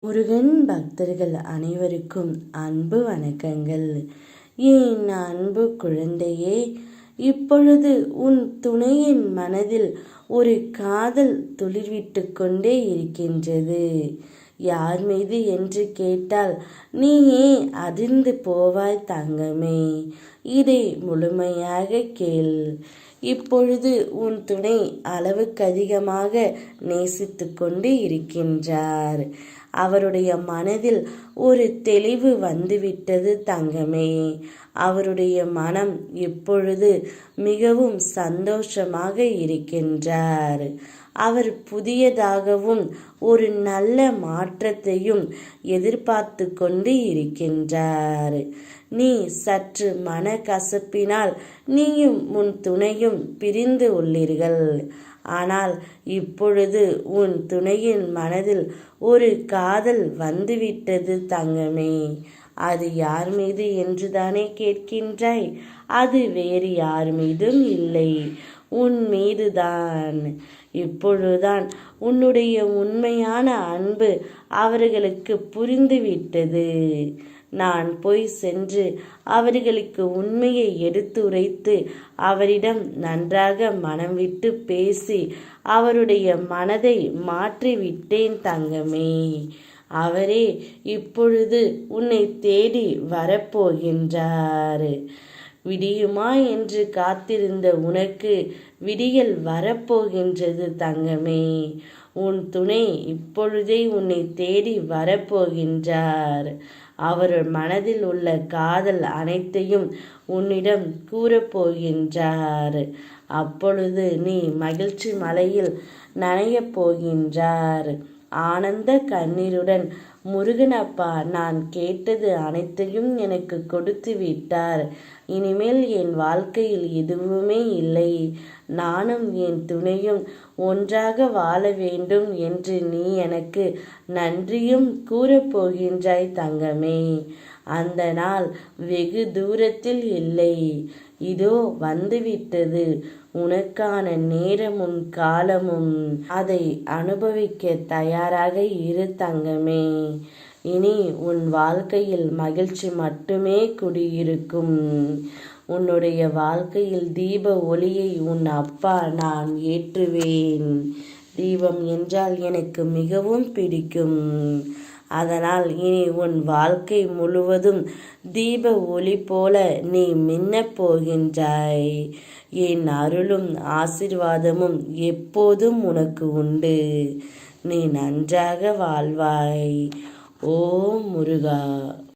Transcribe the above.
முருகன் பக்தர்கள் அனைவருக்கும் அன்பு வணக்கங்கள். என் அன்பு குழந்தையே, இப்பொழுது உன் துணையின் மனதில் ஒரு காதல் துளிர்விட்டு கொண்டே இருக்கின்றது. யார் மீது என்று கேட்டால் நீயே அதிர்ந்து போவாய் தங்கமே. இதை முழுமையாக கேள். இப்பொழுது உன் துணை அளவுக்கு அதிகமாக நேசித்து கொண்டு இருக்கின்றார். அவருடைய மனதில் ஒரு தெளிவு வந்துவிட்டது தங்கமே. அவருடைய மனம் இப்பொழுது மிகவும் சந்தோஷமாக இருக்கின்றார். அவர் புதியதாகவும் ஒரு நல்ல மாற்றத்தையும் எதிர்பார்த்து கொண்டு இருக்கின்றார். நீ சற்று மனக்கசப்பினால் நீயும் உன் துணையும் பிரிந்து உள்ளீர்கள். ஆனால் இப்பொழுது உன் துணையின் மனதில் ஒரு காதல் வந்துவிட்டது தங்கமே. அது யார் மீது என்றுதானே கேட்கின்றாய்? அது வேறு யார் மீதும் இல்லை, உன் மீதுதான். இப்பொழுதுதான் உன்னுடைய உண்மையான அன்பு அவர்களுக்கு புரிந்துவிட்டது. நான் போய் சென்று அவர்களுக்கு உண்மையை எடுத்துரைத்து அவரிடம் நன்றாக மனம் விட்டு பேசி அவருடைய மனதை மாற்றிவிட்டேன் தங்கமே. அவரே இப்பொழுது உன்னை தேடி வரப்போகின்றார். விடியுமா என்று காத்திருந்த உனக்கு விடியல் வரப்போகின்றது தங்கமே. உன் துணை இப்பொழுதே உன்னை தேடி வரப்போகின்றார். அவர் மனதில் உள்ள காதல் அனைத்தையும் உன்னிடம் கூறப்போகின்றார். அப்பொழுது நீ மகிழ்ச்சி மலையில் நனையப் போகின்றார். ஆனந்த கண்ணீருடன், முருகனப்பா, நான் கேட்டது அனைத்தையும் எனக்கு கொடுத்து விட்டார். இனிமேல் என் வாழ்க்கையில் எதுவுமே இல்லை. நானும் என் துணையும் ஒன்றாக வாழ வேண்டும் என்று நீ எனக்கு நன்றியும் கூறப்போகின்றாய் தங்கமே. அந்த நாள் வெகு தூரத்தில் இல்லை, இதோ வந்துவிட்டது. உனக்கான நேரமும் காலமும். அதை அனுபவிக்க தயாராக இரு தங்கமே. இனி உன் வாழ்க்கையில் மகிழ்ச்சி மட்டுமே குடியிருக்கும். உன்னுடைய வாழ்க்கையில் தீப ஒளியை உன் அப்பா நான் ஏற்றுவேன். தீபம் என்றால் எனக்கு மிகவும் பிடிக்கும். அதனால் இனி உன் வாழ்க்கை முழுவதும் தீப ஒளி போல நீ மின்னப் போகின்றாய். என் அருளும் ஆசீர்வாதமும் எப்போதும் உனக்கு உண்டு. நீ நன்றாக வாழ்வாய். ஓம் முருகா.